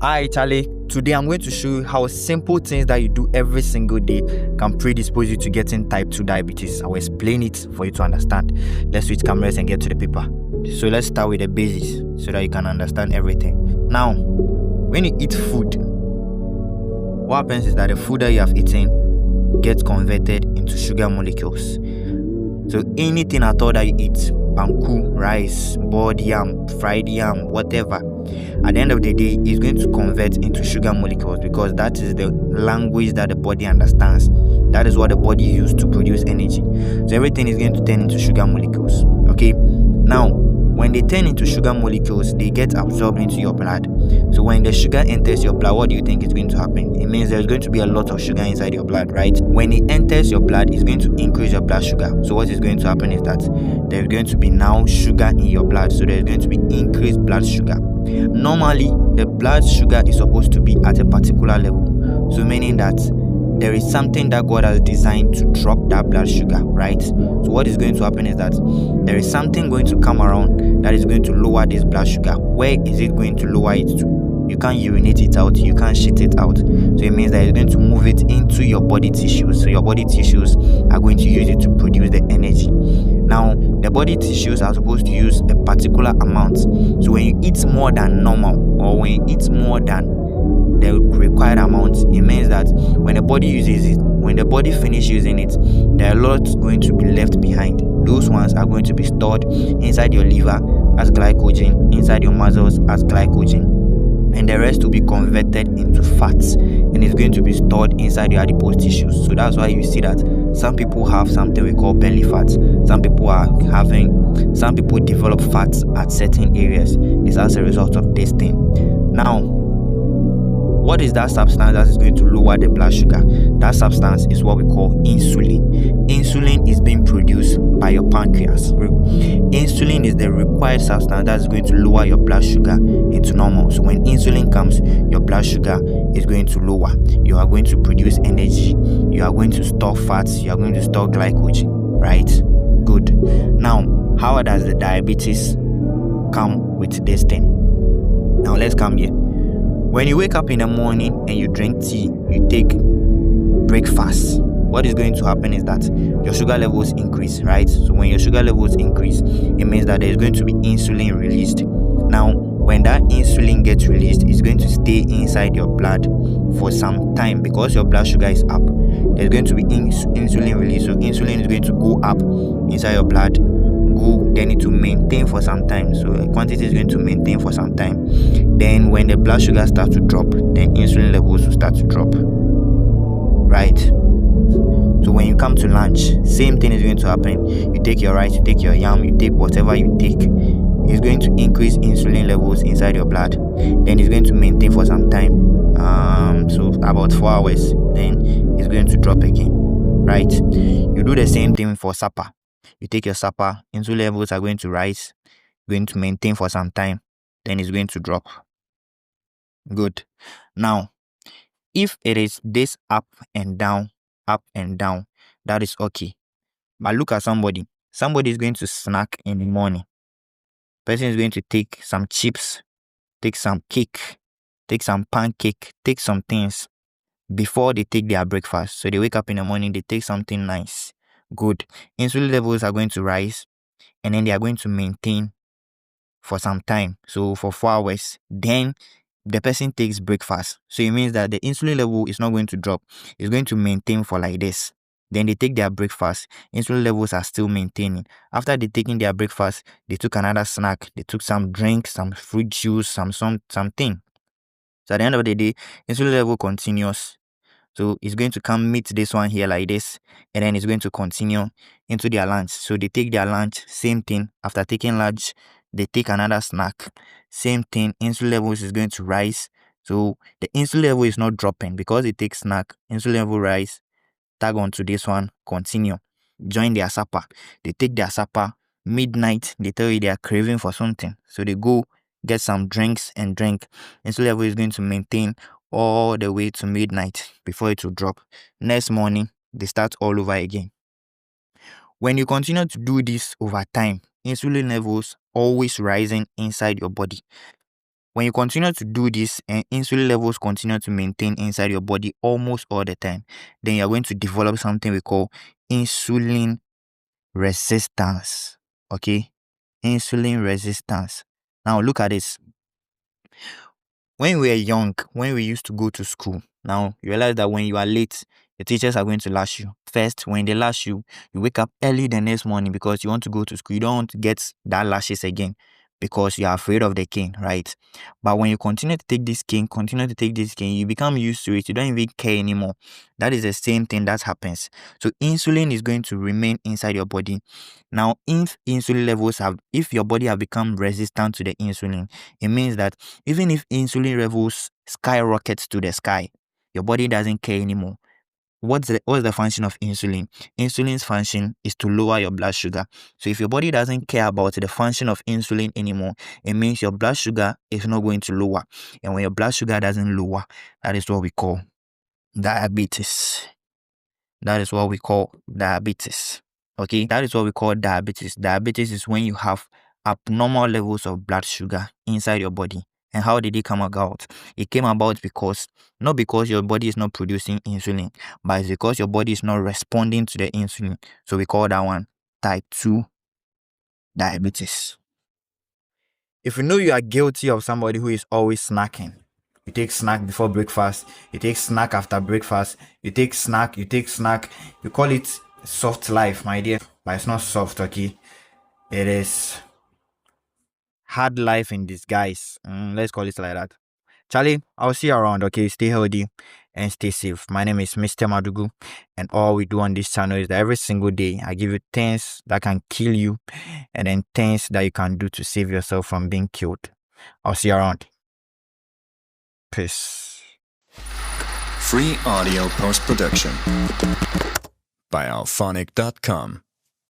Hi Charlie, today I'm going to show you how simple things that you do every single day can predispose you to getting type 2 diabetes. I will explain it for you to understand. Let's switch cameras and get to the paper. So let's start with the basics so that you can understand everything. Now, when you eat food, what happens is that the food that you have eaten gets converted into sugar molecules. So anything at all that you eat, banku, rice, boiled yam, fried yam, whatever, at the end of the day, it's going to convert into sugar molecules because that is the language that the body understands. That is what the body uses to produce energy. So everything is going to turn into sugar molecules. Okay. Now, when they turn into sugar molecules, they get absorbed into your blood. So when the sugar enters your blood, what do you think is going to happen? It means there's going to be a lot of sugar inside your blood, right? When it enters your blood, it's going to increase your blood sugar. So what is going to happen is that there's going to be now sugar in your blood. So there's going to be increased blood sugar. Normally, the blood sugar is supposed to be at a particular level. So meaning that there is something that God has designed to drop that blood sugar, right? So what is going to happen is that there is something going to come around that is going to lower this blood sugar. Where is it going to lower it to? You can't urinate it out, you can't shit it out. So it means that it's going to move it into your body tissues. So your body tissues are going to use it to produce the energy. Now, the body tissues are supposed to use a particular amount. So when you eat more than normal, or when you eat more than the required amount, it means that when the body uses it, when the body finishes using it, there are lots going to be left behind. Those ones are going to be stored inside your liver as glycogen, inside your muscles as glycogen, and the rest will be converted into fats, and it's going to be stored inside your adipose tissues. So that's why you see that some people have something we call belly fat. Some people develop fats at certain areas. It's as a result of this thing. Now, what is that substance that is going to lower the blood sugar? That substance is what we call insulin. Insulin is being produced by your pancreas. Insulin is the required substance that is going to lower your blood sugar into normal. So when insulin comes, your blood sugar is going to lower. You are going to produce energy. You are going to store fats. You are going to store glycogen. Right? Good. Now, how does the diabetes come with this thing? Now let's come here. When you wake up in the morning and you drink tea, you take breakfast, what is going to happen is that your sugar levels increase, right? So when your sugar levels increase, it means that there's going to be insulin released. Now, when that insulin gets released, it's going to stay inside your blood for some time because your blood sugar is up. There's going to be insulin released. So insulin is going to go up inside your blood, then it will maintain for some time. So the quantity is going to maintain for some time. Then when the blood sugar starts to drop, then insulin levels will start to drop. Right? So when you come to lunch, same thing is going to happen. You take your rice, you take your yam, you take whatever you take. It's going to increase insulin levels inside your blood. Then it's going to maintain for some time. So about 4 hours. Then it's going to drop again. Right? You do the same thing for supper. You take your supper, insulin levels are going to rise, going to maintain for some time, then it's going to drop. Good. Now, if it is this up and down, that is okay. But look at somebody. Somebody is going to snack in the morning. Person is going to take some chips, take some cake, take some pancake, take some things before they take their breakfast. So they wake up in the morning, they take something nice. Good. Insulin levels are going to rise, and then they are going to maintain for some time. So for 4 hours, then the person takes breakfast. So it means that the insulin level is not going to drop. It's going to maintain for like this. Then they take their breakfast. Insulin levels are still maintaining. After they taking their breakfast, they took another snack. They took some drink, some fruit juice, something. So at the end of the day, insulin level continues. So it's going to come meet this one here like this, and then it's going to continue into their lunch. So they take their lunch, same thing. After taking lunch, they take another snack, same thing. Insulin levels is going to rise. So the insulin level is not dropping because they take snack. Insulin level rise, tag on to this one, continue. Join their supper. They take their supper, midnight, they tell you they are craving for something. So they go get some drinks and drink. Insulin level is going to maintain all the way to midnight before it will drop. Next morning, they start all over again. When you continue to do this over time, insulin levels always rising inside your body. When you continue to do this and insulin levels continue to maintain inside your body almost all the time, then you're going to develop something we call insulin resistance. Okay? Insulin resistance. Now look at this. When we were young, when we used to go to school, now you realize that when you are late, the teachers are going to lash you. First, when they lash you, you wake up early the next morning because you want to go to school. You don't want to get that lashes again because you are afraid of the cane, right? But when you continue to take this cane, you become used to it. You don't even care anymore. That is the same thing that happens. So insulin is going to remain inside your body. Now, if your body have become resistant to the insulin, it means that even if insulin levels skyrockets to the sky, your body doesn't care anymore. What's the function of insulin? Insulin's function is to lower your blood sugar. So if your body doesn't care about the function of insulin anymore, it means your blood sugar is not going to lower. And when your blood sugar doesn't lower, that is what we call diabetes. That is what we call diabetes. Okay, that is what we call diabetes. Diabetes is when you have abnormal levels of blood sugar inside your body. And how did it come about? It came about not because your body is not producing insulin, but it's because your body is not responding to the insulin. So we call that one type 2 diabetes. If you know you are guilty of somebody who is always snacking, you take snack before breakfast, you take snack after breakfast, you take snack, you call it soft life, my dear, but it's not soft, okay? It is hard life in disguise. Let's call it like that. Charlie, I'll see you around, okay? Stay healthy and stay safe. My name is Mr. Madugu, and all we do on this channel is that every single day I give you things that can kill you and then things that you can do to save yourself from being killed. I'll see you around. Peace. Free audio post-production by alphonic.com.